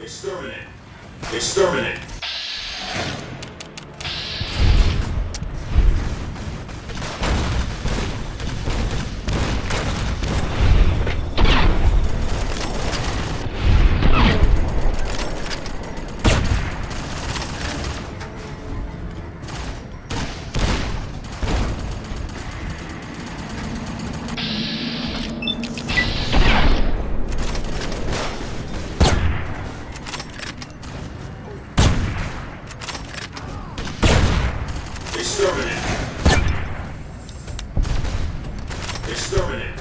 Exterminate. Exterminate. Exterminate. Exterminate.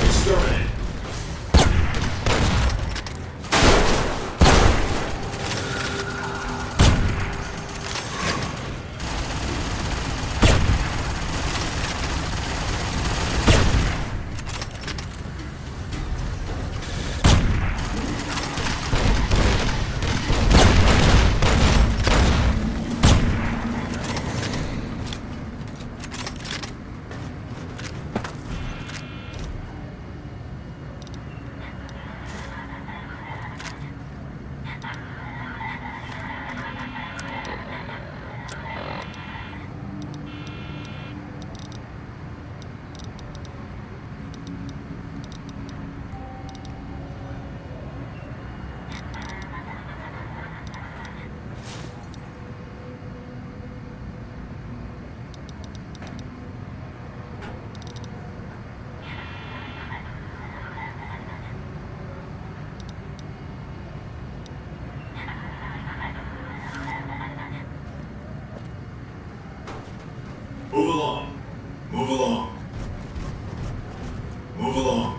Exterminate. Move along. Move along. Move along.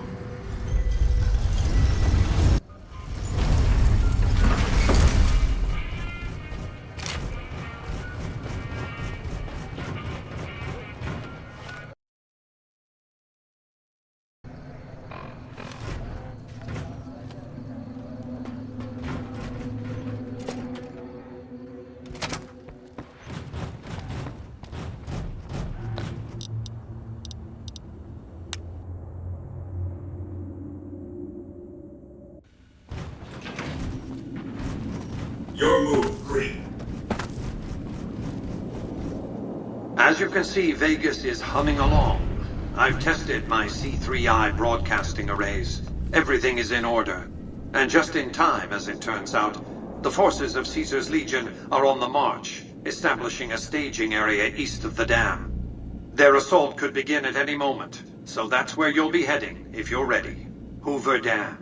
Your move, Green. As you can see, Vegas is humming along. I've tested my C3I broadcasting arrays. Everything is in order. And just in time, as it turns out, the forces of Caesar's Legion are on the march, establishing a staging area east of the dam. Their assault could begin at any moment, so that's where you'll be heading, if you're ready. Hoover Dam.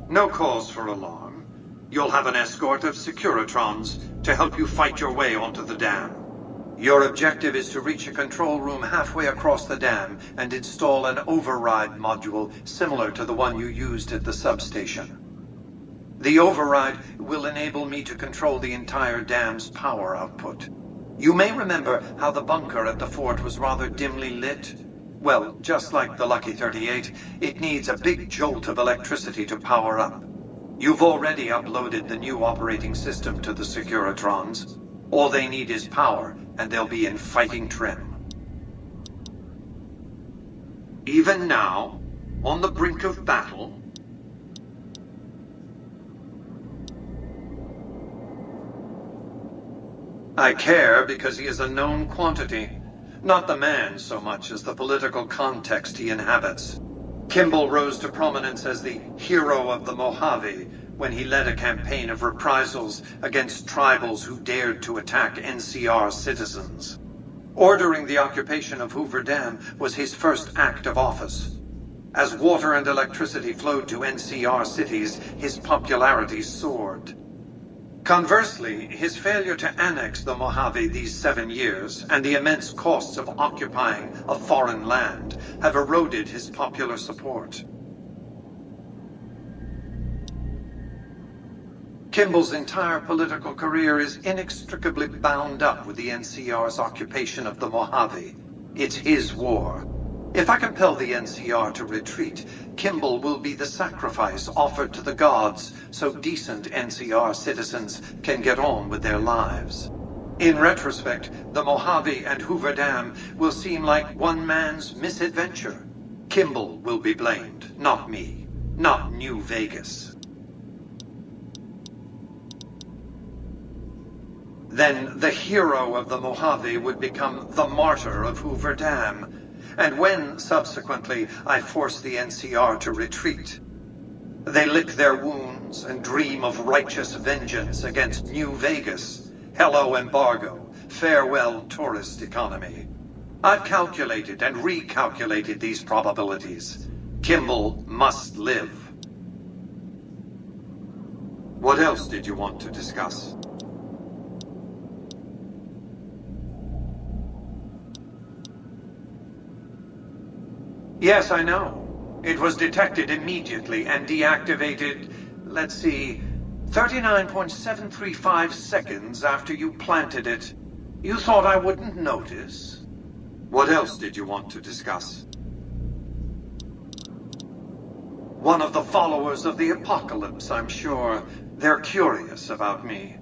No cause for alarm. You'll have an escort of Securitrons to help you fight your way onto the dam. Your objective is to reach a control room halfway across the dam and install an override module similar to the one you used at the substation. The override will enable me to control the entire dam's power output. You may remember how the bunker at the fort was rather dimly lit. Well, just like the Lucky 38, it needs a big jolt of electricity to power up. You've already uploaded the new operating system to the Securitrons. All they need is power, and they'll be in fighting trim. Even now, on the brink of battle, I care because he is a known quantity. Not the man so much as the political context he inhabits. Kimball rose to prominence as the hero of the Mojave when he led a campaign of reprisals against tribals who dared to attack NCR citizens. Ordering the occupation of Hoover Dam was his first act of office. As water and electricity flowed to NCR cities, his popularity soared. Conversely, his failure to annex the Mojave these 7 years and the immense costs of occupying a foreign land have eroded his popular support. Kimball's entire political career is inextricably bound up with the NCR's occupation of the Mojave. It's his war. If I compel the NCR to retreat, Kimball will be the sacrifice offered to the gods so decent NCR citizens can get on with their lives. In retrospect, the Mojave and Hoover Dam will seem like one man's misadventure. Kimball will be blamed, not me, not New Vegas. Then the hero of the Mojave would become the martyr of Hoover Dam. And when, subsequently, I force the NCR to retreat, they lick their wounds and dream of righteous vengeance against New Vegas. Hello, embargo. Farewell, tourist economy. I've calculated and recalculated these probabilities. Kimball must live. What else did you want to discuss? Yes, I know. It was detected immediately and deactivated, let's see, 39.735 seconds after you planted it. You thought I wouldn't notice? What else did you want to discuss? One of the followers of the apocalypse, I'm sure. They're curious about me.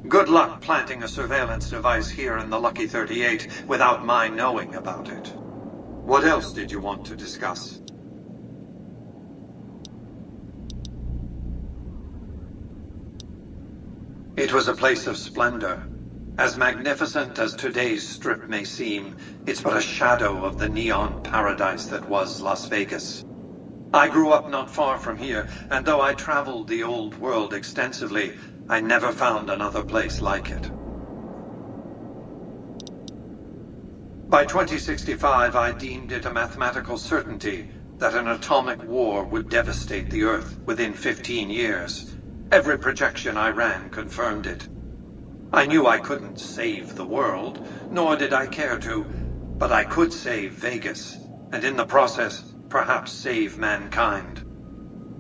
Good luck planting a surveillance device here in the Lucky 38 without my knowing about it. What else did you want to discuss? It was a place of splendor. As magnificent as today's strip may seem, it's but a shadow of the neon paradise that was Las Vegas. I grew up not far from here, and though I traveled the old world extensively, I never found another place like it. By 2065, I deemed it a mathematical certainty that an atomic war would devastate the Earth within 15 years. Every projection I ran confirmed it. I knew I couldn't save the world, nor did I care to, but I could save Vegas, and in the process, perhaps save mankind.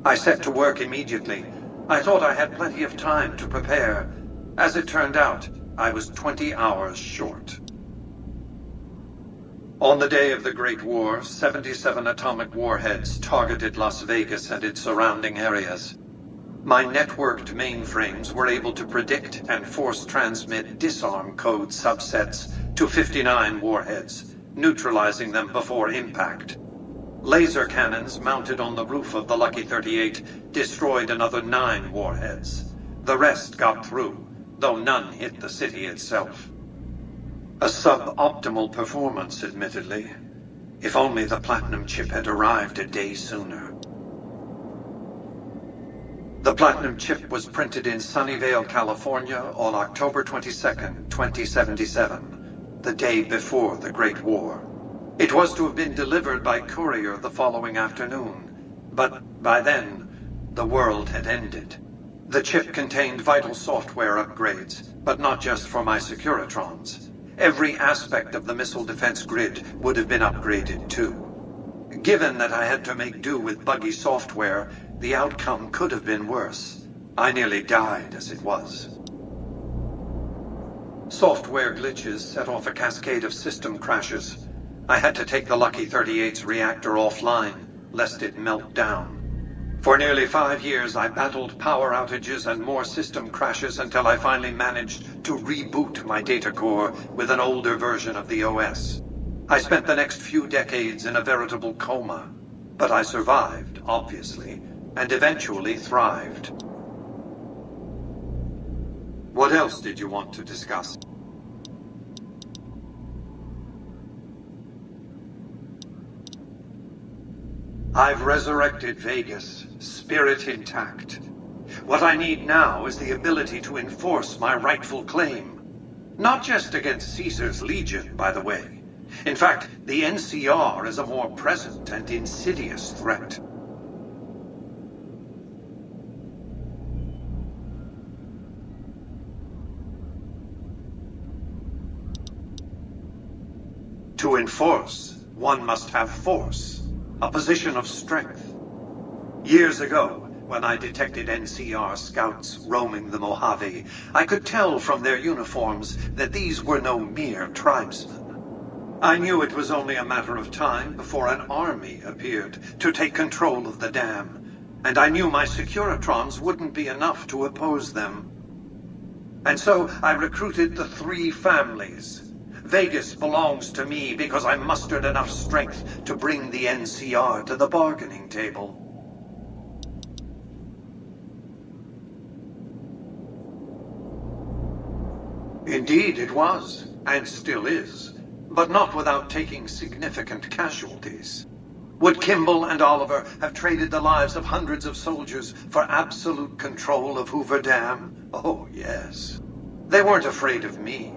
I set to work immediately. I thought I had plenty of time to prepare. As it turned out, I was 20 hours short. On the day of the Great War, 77 atomic warheads targeted Las Vegas and its surrounding areas. My networked mainframes were able to predict and force transmit disarm code subsets to 59 warheads, neutralizing them before impact. Laser cannons mounted on the roof of the Lucky 38 destroyed another 9 warheads. The rest got through, though none hit the city itself. A suboptimal performance, admittedly. If only the platinum chip had arrived a day sooner. The platinum chip was printed in Sunnyvale, California on October 22nd, 2077, the day before the Great War. It was to have been delivered by courier the following afternoon, but by then, the world had ended. The chip contained vital software upgrades, but not just for my Securitrons. Every aspect of the missile defense grid would have been upgraded too. Given that I had to make do with buggy software, the outcome could have been worse. I nearly died as it was. Software glitches set off a cascade of system crashes. I had to take the Lucky 38's reactor offline, lest it melt down. For nearly 5 years, I battled power outages and more system crashes until I finally managed to reboot my data core with an older version of the OS. I spent the next few decades in a veritable coma, but I survived, obviously, and eventually thrived. What else did you want to discuss? I've resurrected Vegas, spirit intact. What I need now is the ability to enforce my rightful claim. Not just against Caesar's Legion, by the way. In fact, the NCR is a more present and insidious threat. To enforce, one must have force, a position of strength. Years ago, when I detected NCR scouts roaming the Mojave, I could tell from their uniforms that these were no mere tribesmen. I knew it was only a matter of time before an army appeared to take control of the dam, and I knew my Securitrons wouldn't be enough to oppose them. And so I recruited the 3 families. Vegas belongs to me because I mustered enough strength to bring the NCR to the bargaining table. Indeed it was, and still is, but not without taking significant casualties. Would Kimball and Oliver have traded the lives of hundreds of soldiers for absolute control of Hoover Dam? Oh, yes. They weren't afraid of me.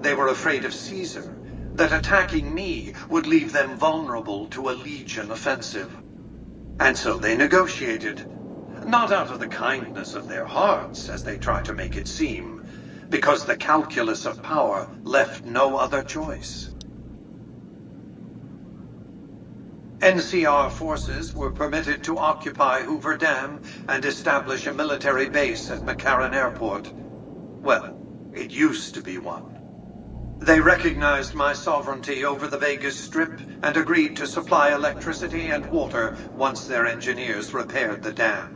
They were afraid of Caesar, that attacking me would leave them vulnerable to a Legion offensive. And so they negotiated, not out of the kindness of their hearts, as they try to make it seem, because the calculus of power left no other choice. NCR forces were permitted to occupy Hoover Dam and establish a military base at McCarran Airport. Well, it used to be one. They recognized my sovereignty over the Vegas Strip and agreed to supply electricity and water once their engineers repaired the dam.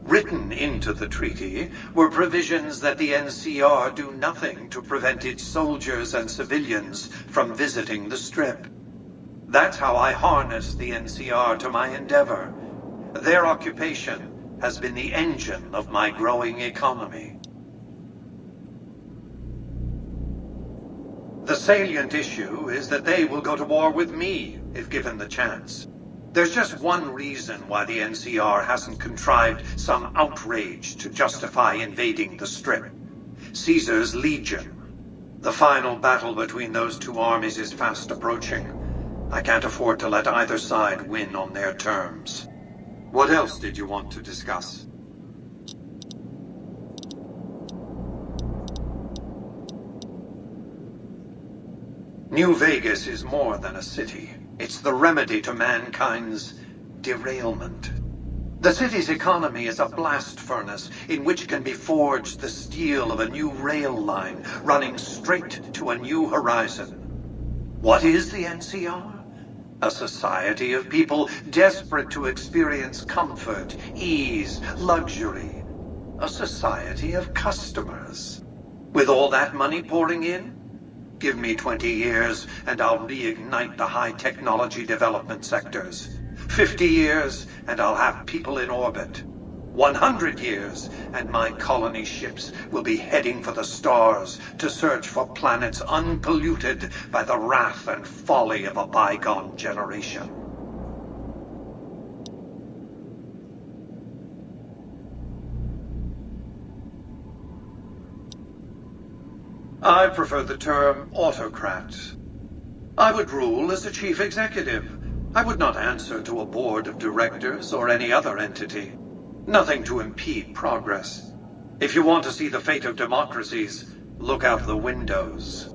Written into the treaty were provisions that the NCR do nothing to prevent its soldiers and civilians from visiting the Strip. That's how I harnessed the NCR to my endeavor. Their occupation has been the engine of my growing economy. The salient issue is that they will go to war with me if given the chance. There's just one reason why the NCR hasn't contrived some outrage to justify invading the Strip. Caesar's Legion. The final battle between those 2 armies is fast approaching. I can't afford to let either side win on their terms. What else did you want to discuss? New Vegas is more than a city. It's the remedy to mankind's derailment. The city's economy is a blast furnace in which can be forged the steel of a new rail line running straight to a new horizon. What is the NCR? A society of people desperate to experience comfort, ease, luxury. A society of customers. With all that money pouring in, give me 20 years and I'll reignite the high technology development sectors. 50 years and I'll have people in orbit. 100 years and my colony ships will be heading for the stars to search for planets unpolluted by the wrath and folly of a bygone generation. I prefer the term autocrat. I would rule as a chief executive. I would not answer to a board of directors or any other entity. Nothing to impede progress. If you want to see the fate of democracies, look out the windows.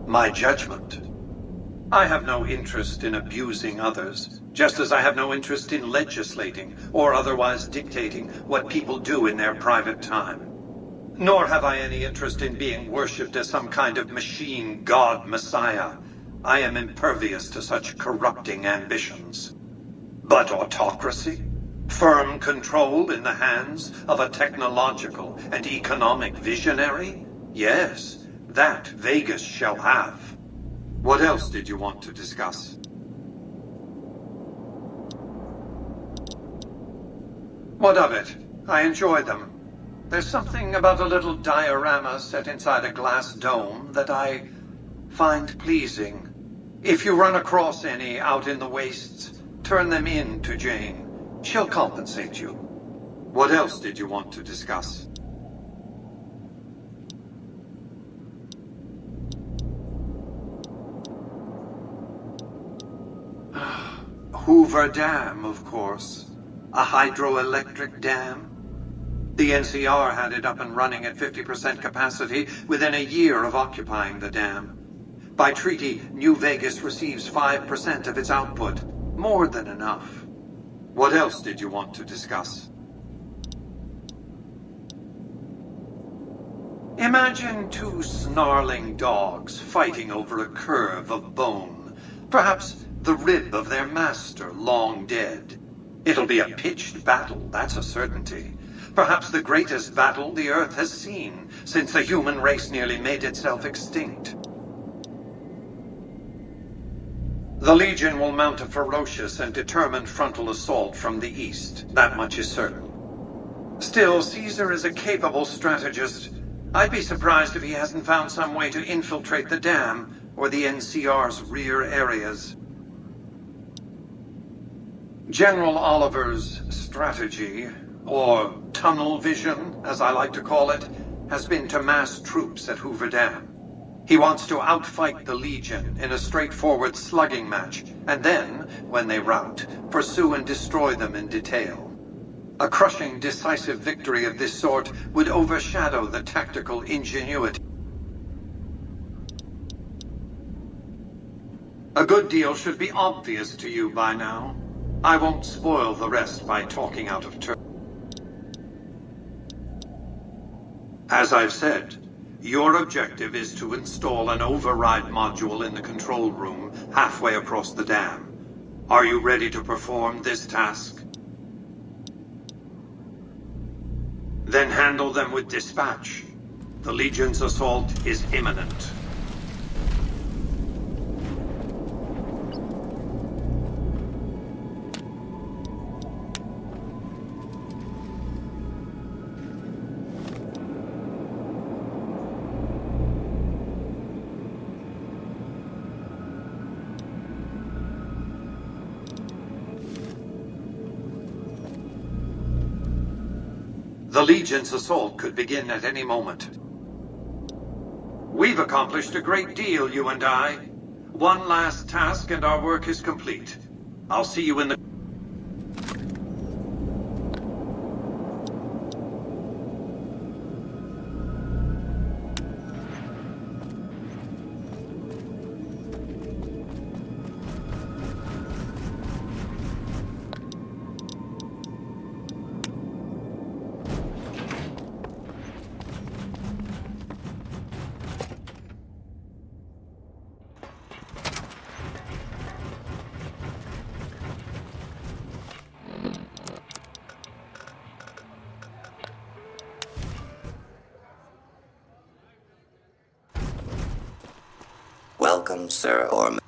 My judgment. I have no interest in abusing others, just as I have no interest in legislating or otherwise dictating what people do in their private time. Nor have I any interest in being worshipped as some kind of machine god messiah. I am impervious to such corrupting ambitions. But autocracy? Firm control in the hands of a technological and economic visionary? Yes, that Vegas shall have. What else did you want to discuss? What of it? I enjoy them. There's something about a little diorama set inside a glass dome that I find pleasing. If you run across any out in the wastes, turn them in to Jane. She'll compensate you. What else did you want to discuss? Hoover Dam, of course. A hydroelectric dam. The NCR had it up and running at 50% capacity within a year of occupying the dam. By treaty, New Vegas receives 5% of its output. More than enough. What else did you want to discuss? Imagine two snarling dogs fighting over a curve of bone. Perhaps the rib of their master long dead. It'll be a pitched battle, that's a certainty. Perhaps the greatest battle the Earth has seen since the human race nearly made itself extinct. The Legion will mount a ferocious and determined frontal assault from the east. That much is certain. Still, Caesar is a capable strategist. I'd be surprised if he hasn't found some way to infiltrate the dam or the NCR's rear areas. General Oliver's strategy, or tunnel vision, as I like to call it, has been to mass troops at Hoover Dam. He wants to outfight the Legion in a straightforward slugging match, and then, when they rout, pursue and destroy them in detail. A crushing, decisive victory of this sort would overshadow the tactical ingenuity. A good deal should be obvious to you by now. I won't spoil the rest by talking out of turn. As I've said, your objective is to install an override module in the control room halfway across the dam. Are you ready to perform this task? Then handle them with dispatch. The Legion's assault is imminent. The Legion's assault could begin at any moment. We've accomplished a great deal, you and I. One last task and our work is complete. I'll see you in the... Welcome, sir, or...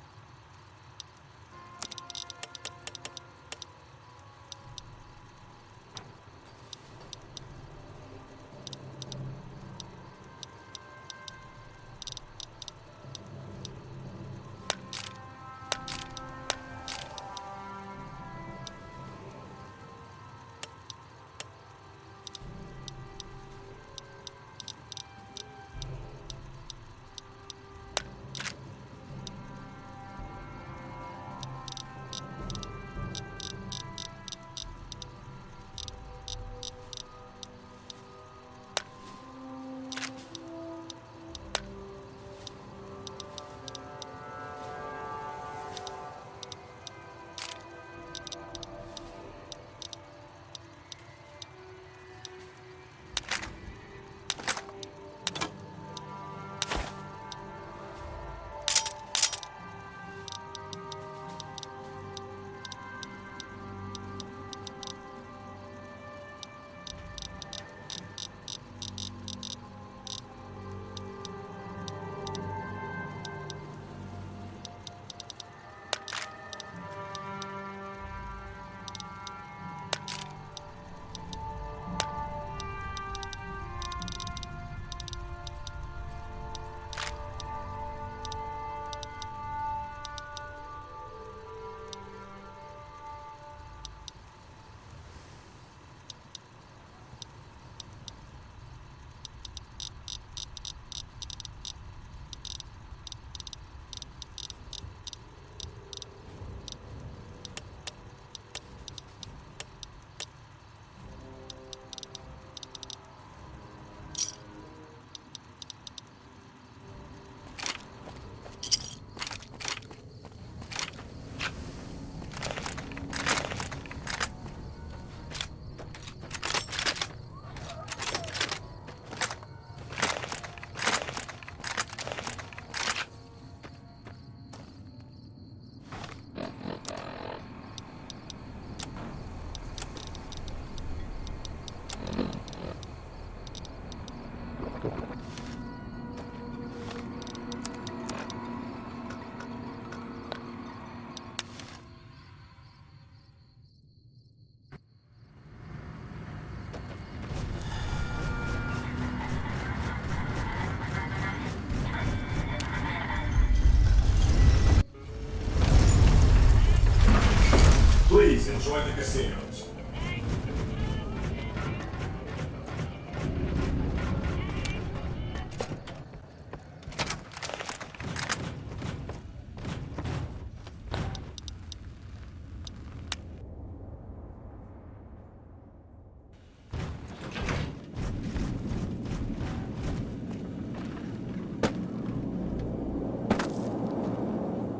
join the casinos.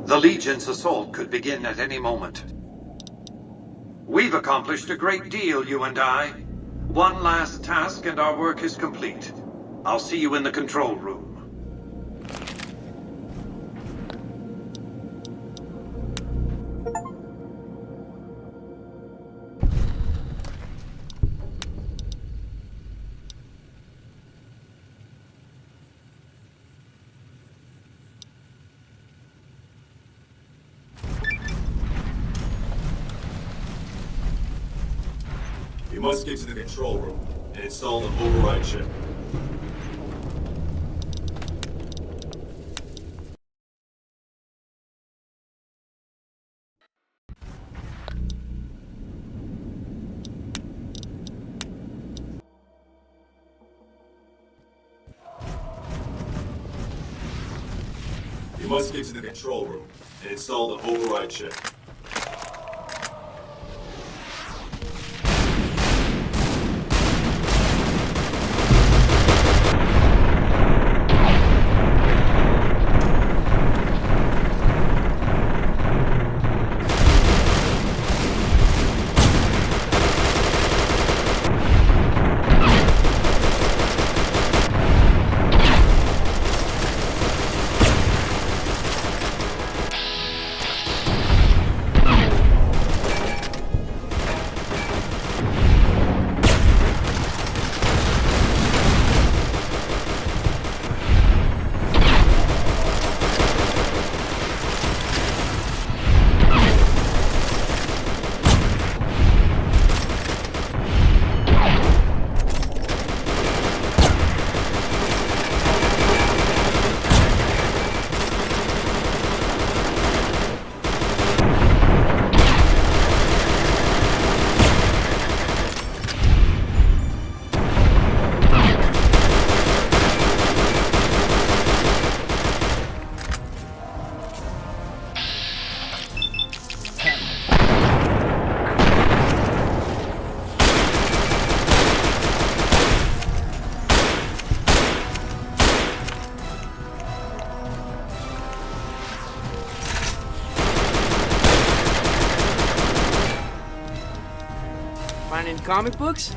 The Legion's assault could begin at any moment. We've accomplished a great deal, you and I. One last task and our work is complete. I'll see you in the control room. You must get to the control room and install an override chip. You must get to the control room and install the override chip. Finding comic books?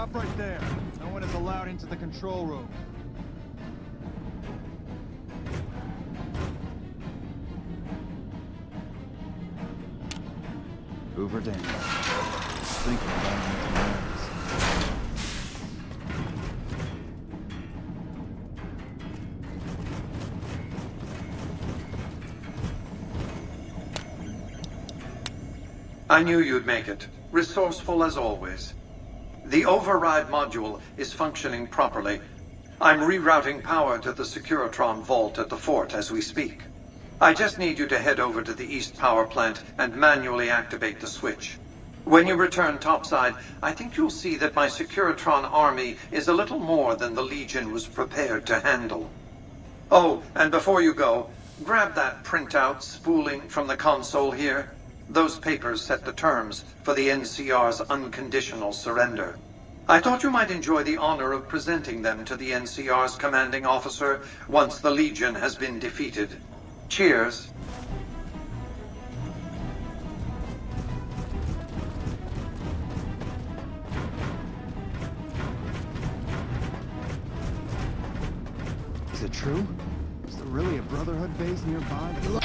Stop right there. No one is allowed into the control room. Hoover Daniel. Thinking about anything else. I knew you'd make it. Resourceful as always. The override module is functioning properly. I'm rerouting power to the Securitron vault at the fort as we speak. I just need you to head over to the East Power Plant and manually activate the switch. When you return topside, I think you'll see that my Securitron army is a little more than the Legion was prepared to handle. Oh, and before you go, grab that printout spooling from the console here. Those papers set the terms for the NCR's unconditional surrender. I thought you might enjoy the honor of presenting them to the NCR's commanding officer once the Legion has been defeated. Cheers. Is it true? Is there really a Brotherhood base nearby?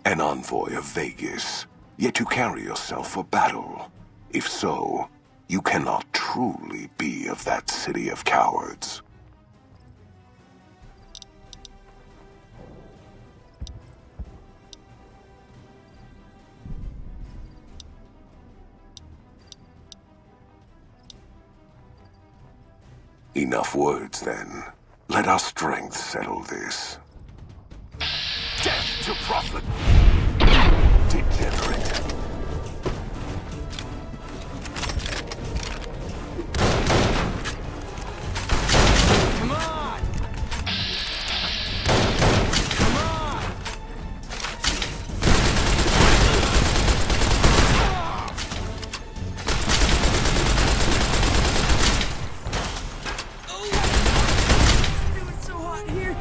An envoy of Vegas, yet you carry yourself for battle. If so, you cannot truly be of that city of cowards. Enough words, then. Let our strength settle this. Death to Prophet! Degenerate. Come on! Come on! It's so hot here.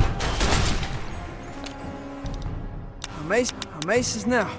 I'm aces now.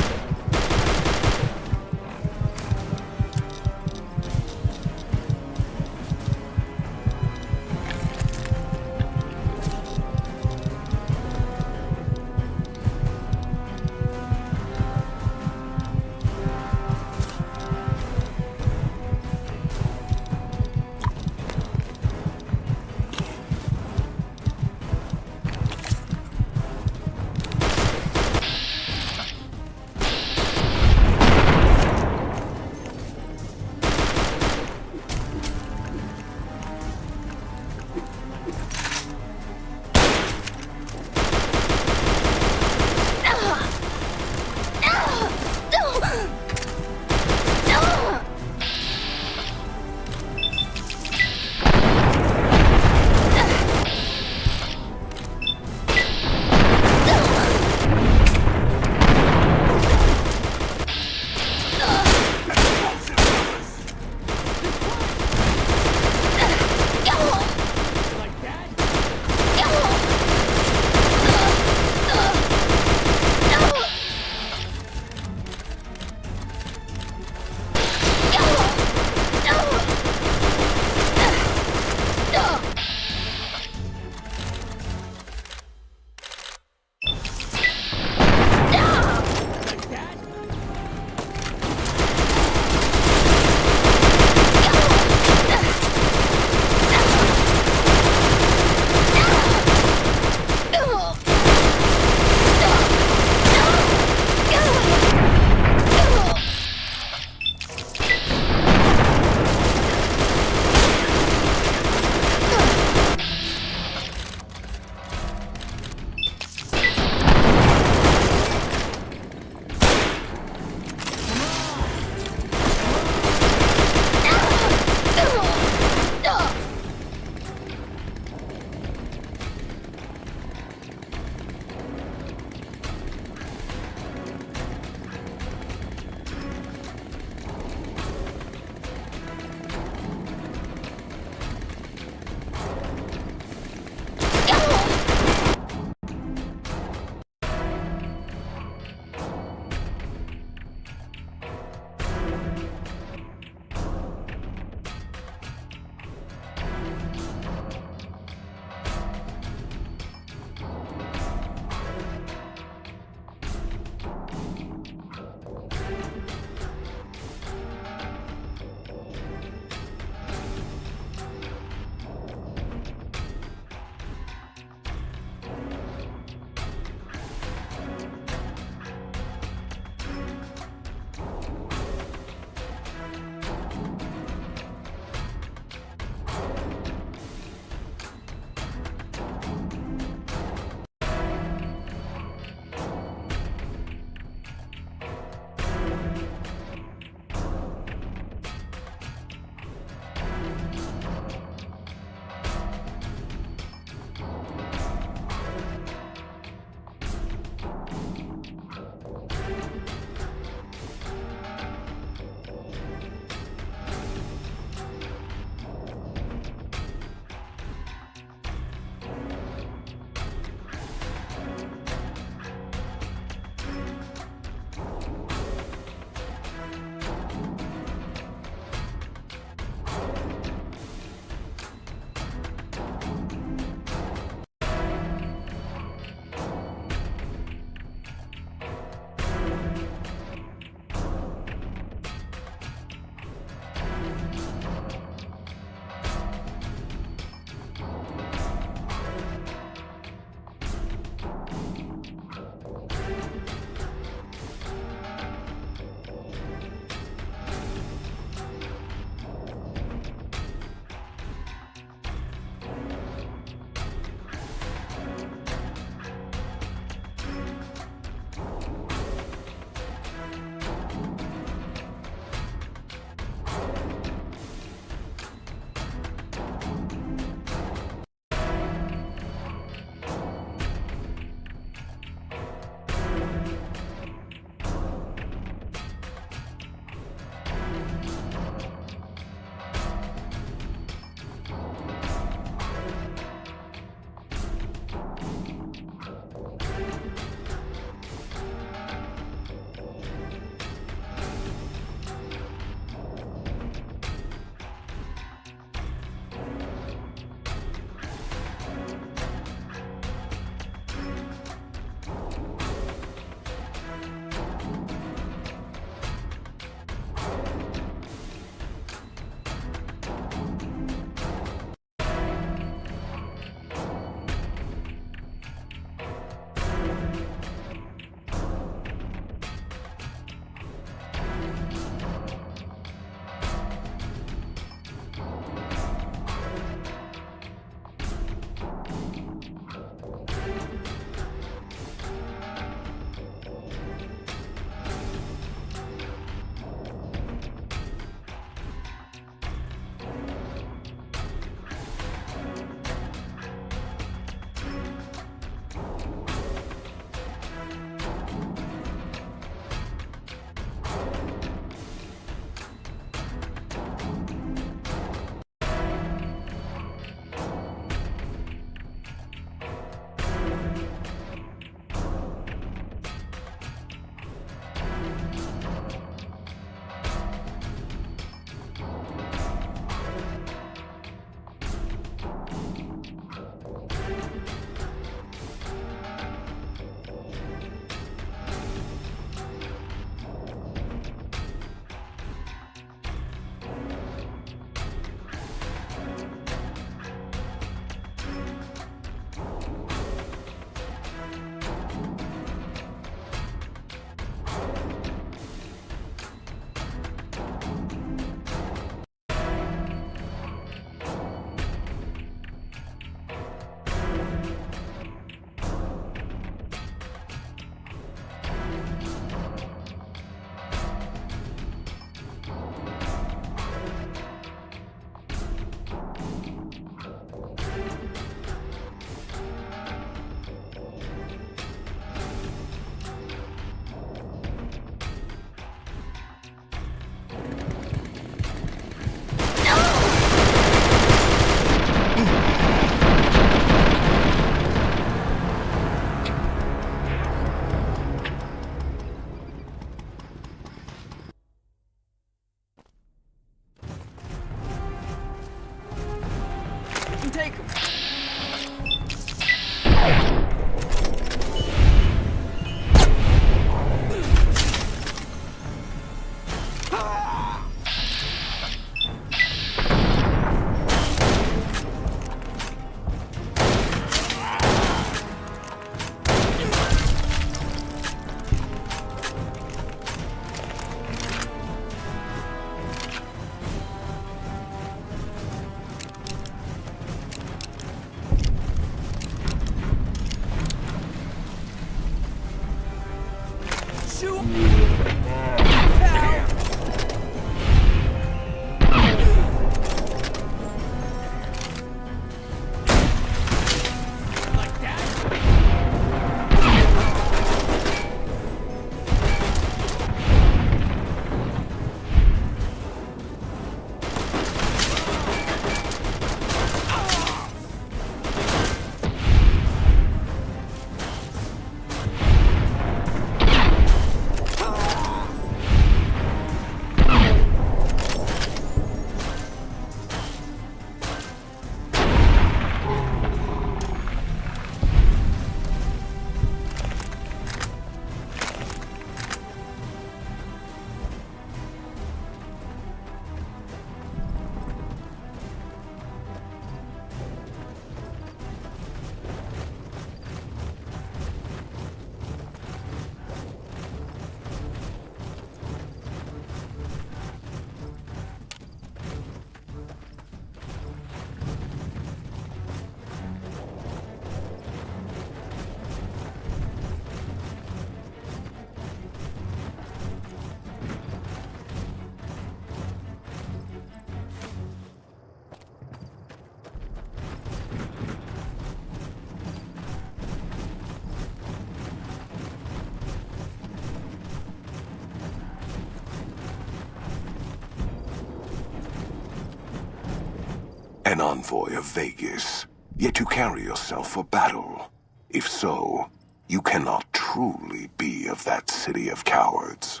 An envoy of Vegas, yet you carry yourself for battle. If so, you cannot truly be of that city of cowards.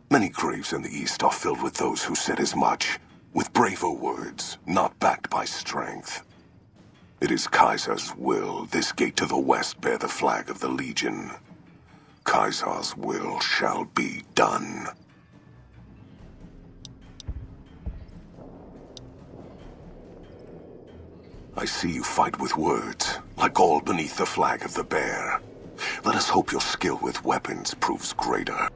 Many graves in the East are filled with those who said as much, with braver words, not backed by strength. It is Caesar's will this gate to the west bear the flag of the Legion. Caesar's will shall be done. I see you fight with words, like all beneath the flag of the bear. Let us hope your skill with weapons proves greater.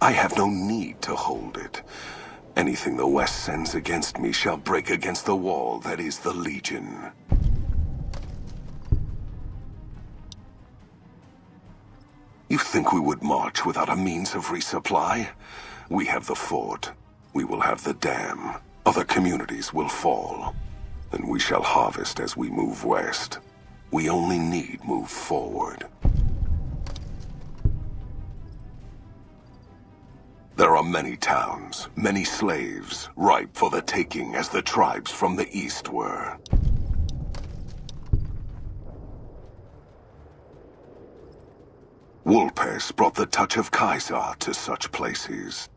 I have no need to hold it. Anything the West sends against me shall break against the wall that is the Legion. You think we would march without a means of resupply? We have the fort. We will have the dam. Other communities will fall. And we shall harvest as we move west. We only need move forward. There are many towns, many slaves, ripe for the taking as the tribes from the east were. Wolpes brought the touch of Caesar to such places.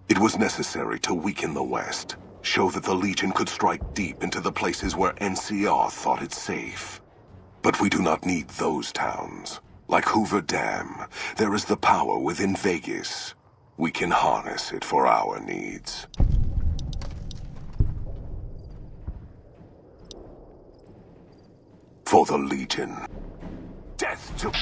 It was necessary to weaken the West, show that the Legion could strike deep into the places where NCR thought it safe. But we do not need those towns. Like Hoover Dam, there is the power within Vegas. We can harness it for our needs. For the Legion. Death to...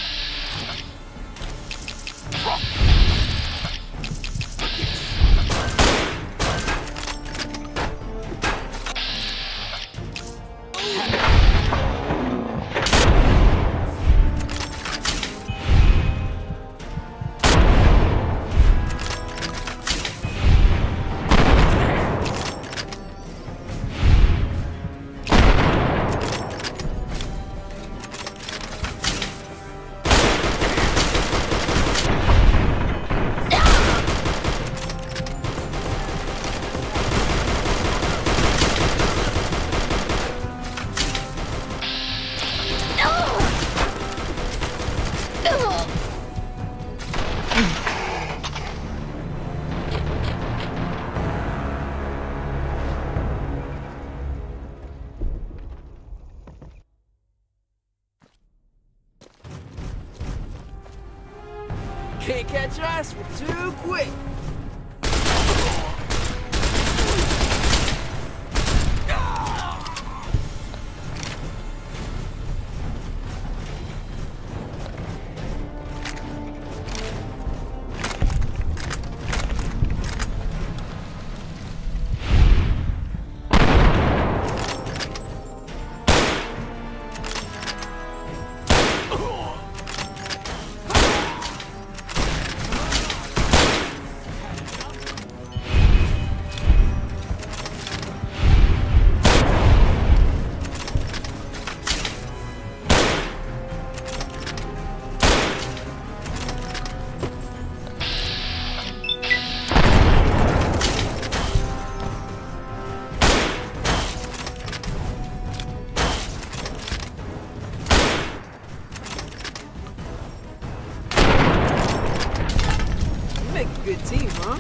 Can't catch us, we're too quick. Make a good team, huh?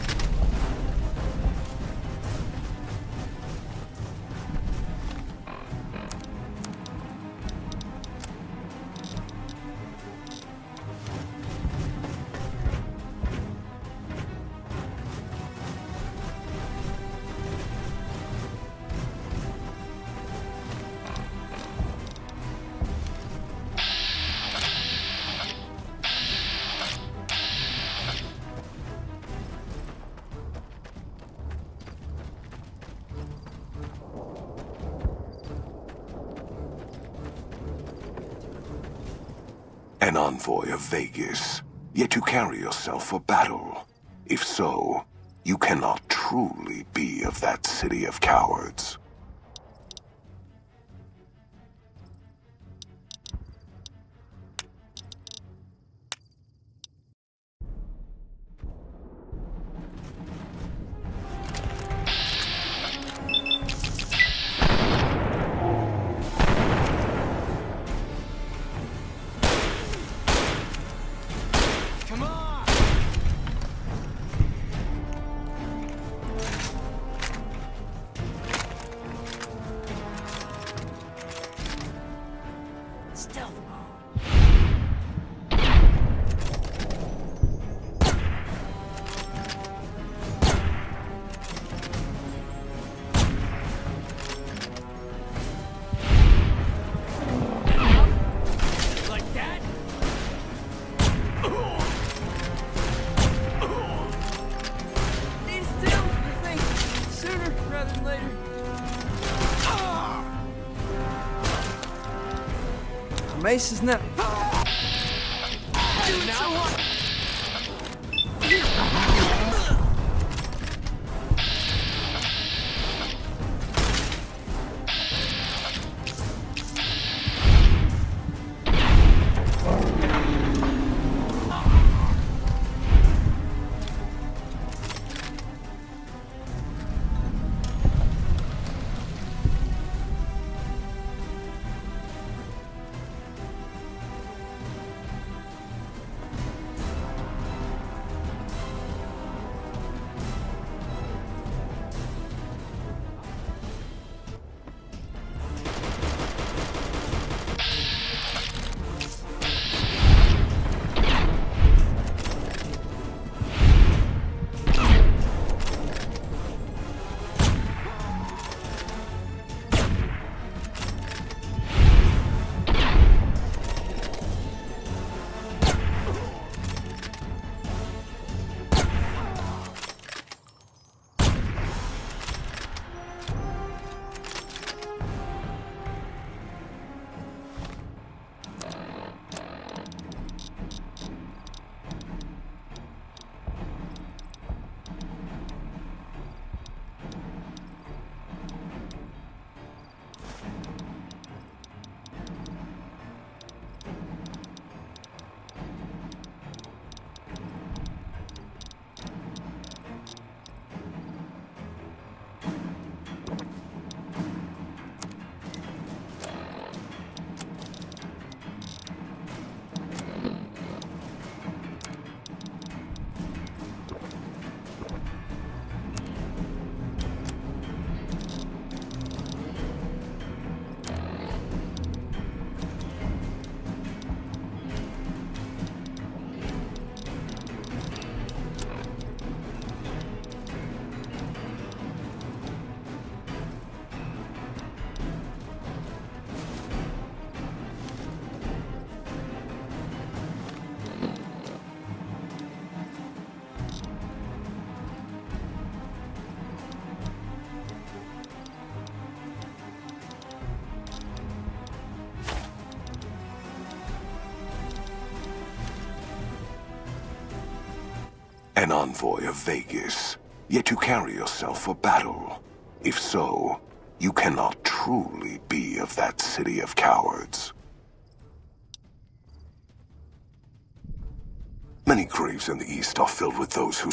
An envoy of Vegas, yet you carry yourself for battle. If so, you cannot truly be of that city of cowards. Mace is never. An envoy of Vegas, yet you carry yourself for battle. If so, you cannot truly be of that city of cowards. Many graves in the East are filled with those who...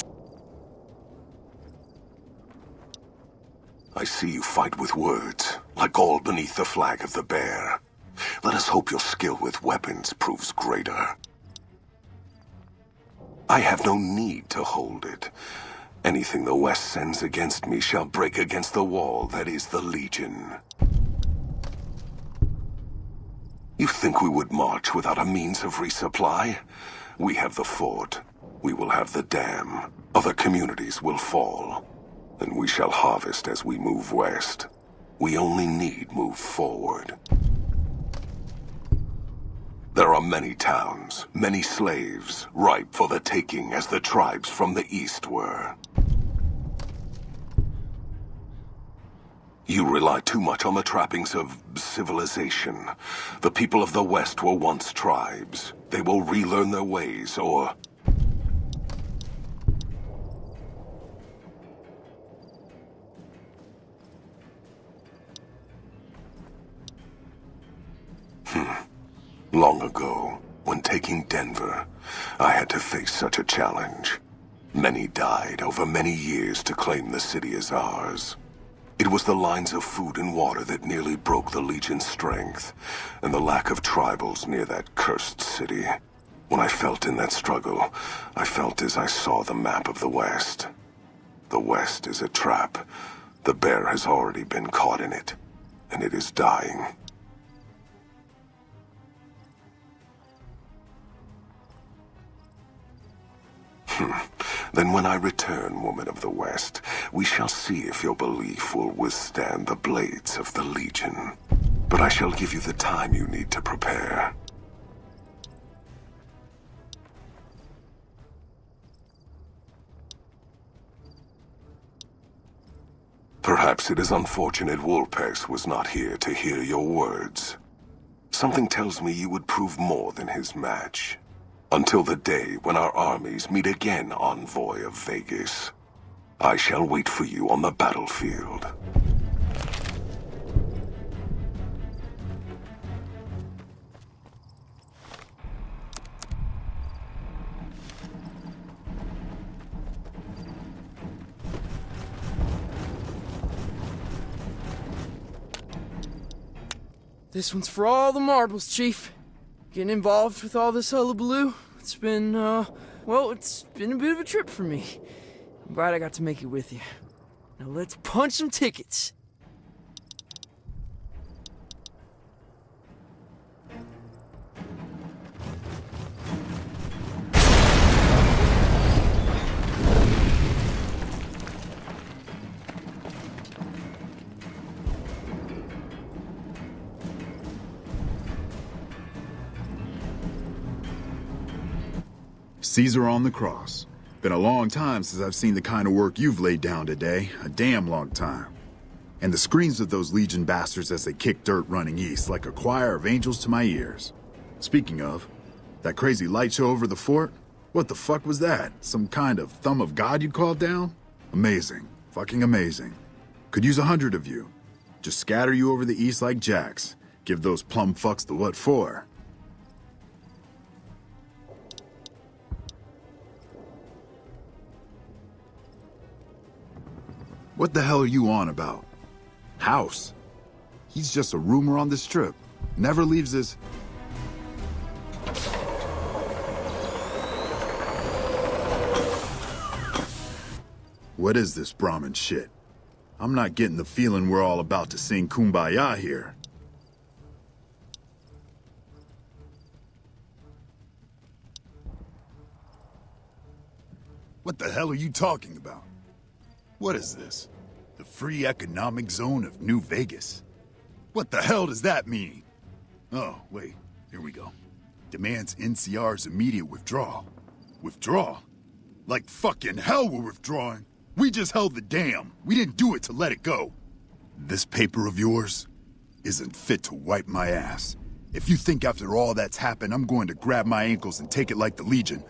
I see you fight with words, like all beneath the flag of the Bear. Let us hope your skill with weapons proves greater. I have no need to hold it. Anything the West sends against me shall break against the wall that is the Legion. You think we would march without a means of resupply? We have the fort. We will have the dam. Other communities will fall. And we shall harvest as we move west. We only need move forward. There are many towns, many slaves, ripe for the taking as the tribes from the east were. You rely too much on the trappings of civilization. The people of the West were once tribes. They will relearn their ways, or... Long ago, when taking Denver, I had to face such a challenge. Many died over many years to claim the city as ours. It was the lines of food and water that nearly broke the Legion's strength, and the lack of tribals near that cursed city. When I felt in that struggle, I felt as I saw the map of the West. The West is a trap. The Bear has already been caught in it, and it is dying. Then when I return, woman of the West, we shall see if your belief will withstand the blades of the Legion. But I shall give you the time you need to prepare. Perhaps it is unfortunate Wolpes was not here to hear your words. Something tells me you would prove more than his match. Until the day when our armies meet again, Envoy of Vegas. I shall wait for you on the battlefield. This one's for all the marbles, Chief. Getting involved with all this hullabaloo, it's been, it's been a bit of a trip for me. I'm glad I got to make it with you. Now let's punch some tickets. Caesar on the cross. Been a long time since I've seen the kind of work you've laid down today. A damn long time. And the screams of those Legion bastards as they kick dirt running east like a choir of angels to my ears. Speaking of, that crazy light show over the fort? What the fuck was that? Some kind of thumb of God you called down? Amazing. Fucking amazing. Could use 100 of you. Just scatter you over the east like jacks. Give those plum fucks the what for. What the hell are you on about? House? He's just a rumor on the strip. Never leaves his... What is this Brahmin shit? I'm not getting the feeling we're all about to sing Kumbaya here. What the hell are you talking about? What is this? The free economic zone of New Vegas? What the hell does that mean? Oh, wait, here we go. Demands NCR's immediate withdrawal. Withdraw? Like fucking hell we're withdrawing. We just held the dam. We didn't do it to let it go. This paper of yours isn't fit to wipe my ass. If you think after all that's happened, I'm going to grab my ankles and take it like the Legion,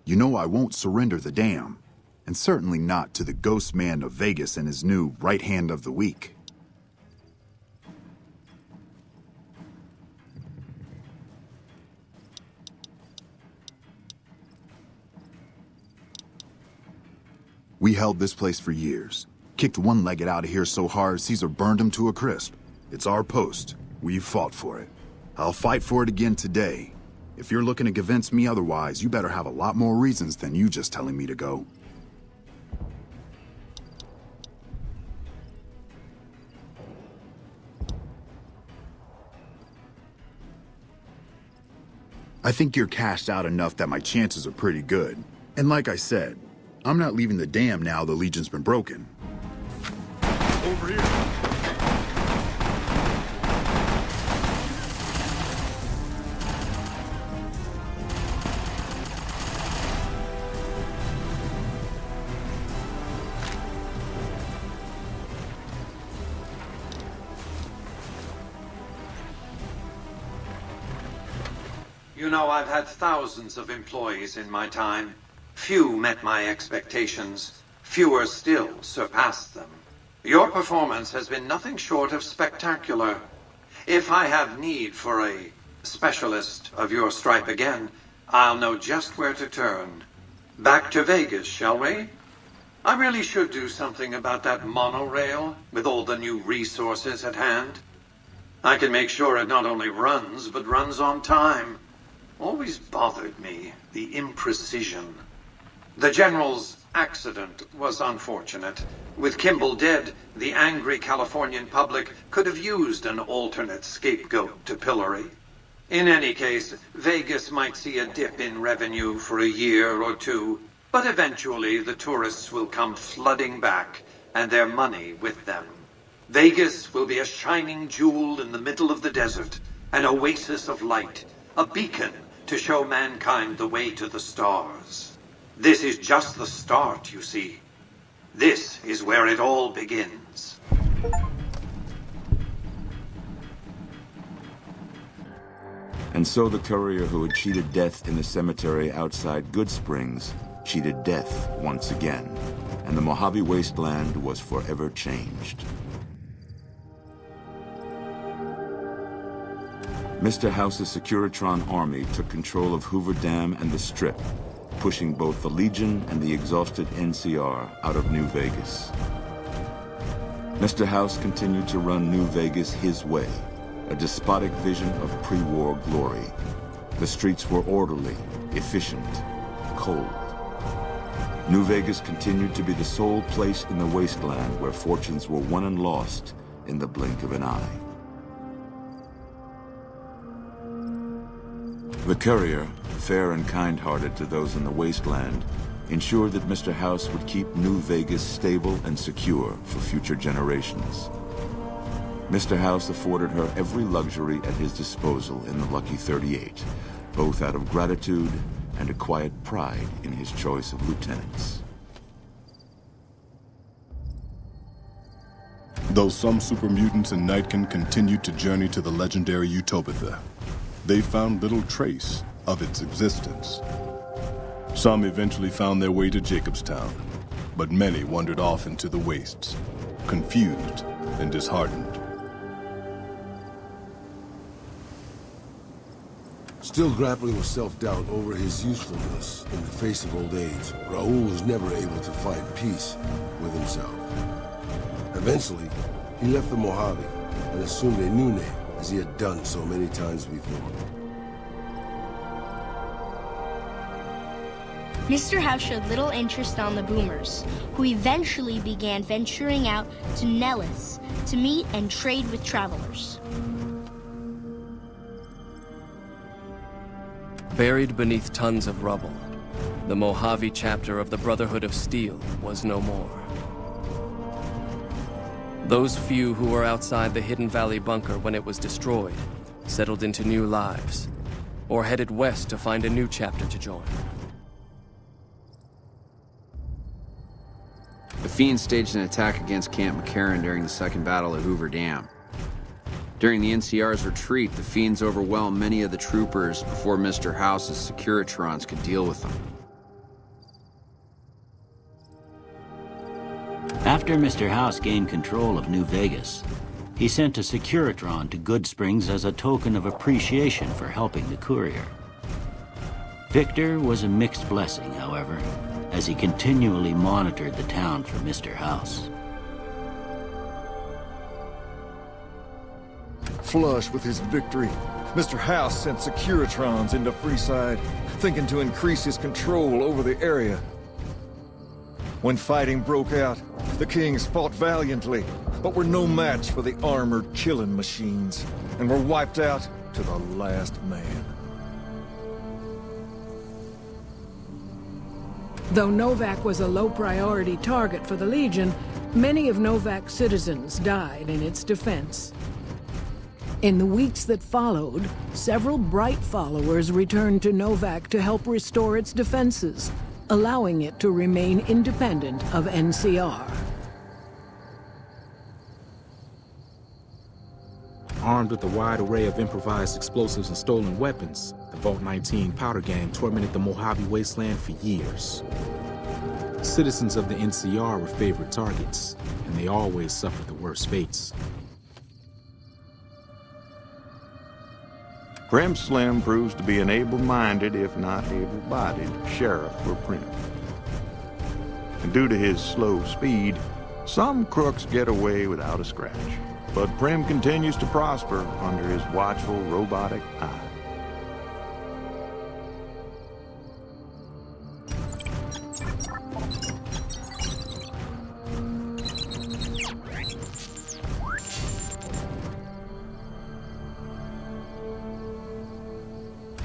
you know I won't surrender the dam, and certainly not to the ghost man of Vegas and his new right hand of the week. We held this place for years. Kicked one-legged out of here so hard Caesar burned him to a crisp. It's our post. We've fought for it. I'll fight for it again today. If you're looking to convince me otherwise, you better have a lot more reasons than you just telling me to go. I think you're cashed out enough that my chances are pretty good. And like I said, I'm not leaving the dam now the Legion's been broken. Over here. You know, I've had thousands of employees in my time. Few met my expectations. Fewer still surpassed them. Your performance has been nothing short of spectacular. If I have need for a specialist of your stripe again, I'll know just where to turn. Back to Vegas, shall we? I really should do something about that monorail with all the new resources at hand. I can make sure it not only runs, but runs on time. Always bothered me, the imprecision. The General's accident was unfortunate. With Kimball dead, the angry Californian public could have used an alternate scapegoat to pillory. In any case, Vegas might see a dip in revenue for a year or two, but eventually the tourists will come flooding back, and their money with them. Vegas will be a shining jewel in the middle of the desert, an oasis of light, a beacon to show mankind the way to the stars. This is just the start, you see. This is where it all begins. And so the courier who had cheated death in the cemetery outside Goodsprings cheated death once again, and the Mojave Wasteland was forever changed. Mr. House's Securitron army took control of Hoover Dam and the Strip, pushing both the Legion and the exhausted NCR out of New Vegas. Mr. House continued to run New Vegas his way, a despotic vision of pre-war glory. The streets were orderly, efficient, cold. New Vegas continued to be the sole place in the wasteland where fortunes were won and lost in the blink of an eye. The courier, fair and kind-hearted to those in the wasteland, ensured that Mr. House would keep New Vegas stable and secure for future generations. Mr. House afforded her every luxury at his disposal in the Lucky 38, both out of gratitude and a quiet pride in his choice of lieutenants. Though some super mutants in Nightkin continued to journey to the legendary Utopia, they found little trace of its existence. Some eventually found their way to Jacobstown, but many wandered off into the wastes, confused and disheartened. Still grappling with self-doubt over his usefulness in the face of old age, Raul was never able to find peace with himself. Eventually, he left the Mojave and assumed a new name, as he had done so many times before. Mr. House showed little interest on the Boomers, who eventually began venturing out to Nellis to meet and trade with travelers. Buried beneath tons of rubble, the Mojave chapter of the Brotherhood of Steel was no more. Those few who were outside the Hidden Valley bunker when it was destroyed settled into new lives, or headed west to find a new chapter to join. The Fiends staged an attack against Camp McCarran during the Second Battle of Hoover Dam. During the NCR's retreat, the Fiends overwhelmed many of the troopers before Mr. House's Securitrons could deal with them. After Mr. House gained control of New Vegas, he sent a Securitron to Goodsprings as a token of appreciation for helping the courier. Victor was a mixed blessing, however, as he continually monitored the town for Mr. House. Flush with his victory, Mr. House sent Securitrons into Freeside, thinking to increase his control over the area. When fighting broke out, the Kings fought valiantly, but were no match for the armored killing machines, and were wiped out to the last man. Though Novak was a low-priority target for the Legion, many of Novak's citizens died in its defense. In the weeks that followed, several Bright followers returned to Novak to help restore its defenses, allowing it to remain independent of NCR. Armed with a wide array of improvised explosives and stolen weapons, the Vault 19 Powder Gang tormented the Mojave Wasteland for years. Citizens of the NCR were favorite targets, and they always suffered the worst fates. Prim Slim proves to be an able-minded, if not able-bodied, sheriff for Prim. And due to his slow speed, some crooks get away without a scratch. But Prim continues to prosper under his watchful, robotic eye.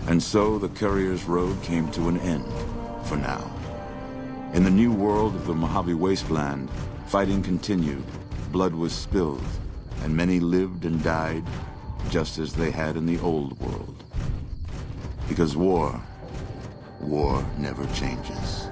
And so the courier's road came to an end, for now. In the new world of the Mojave Wasteland, fighting continued, blood was spilled, and many lived and died just as they had in the old world. Because war never changes.